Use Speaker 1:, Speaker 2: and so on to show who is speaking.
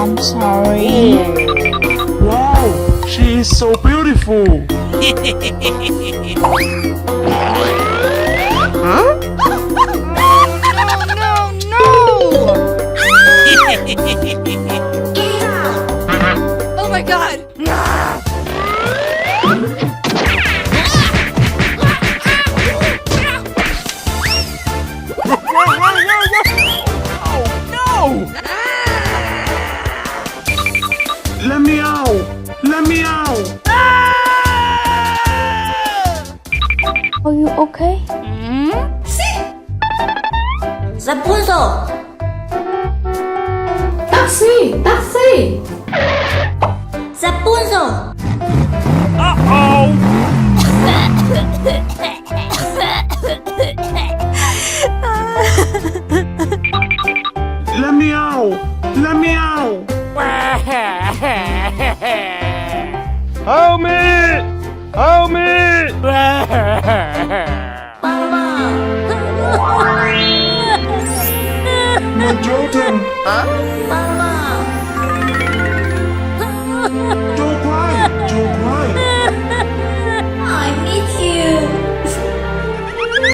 Speaker 1: I'm sorry.
Speaker 2: Wow, she is so beautiful.
Speaker 1: Huh?
Speaker 3: Oh my god!
Speaker 2: No! Let me out! Let me out!
Speaker 1: Are you okay?
Speaker 4: Rapunzel!
Speaker 5: Taxi! Taxi!
Speaker 4: Rapunzel!
Speaker 2: Let me out! Let me out! Help me! Help me! My children!
Speaker 4: Mama!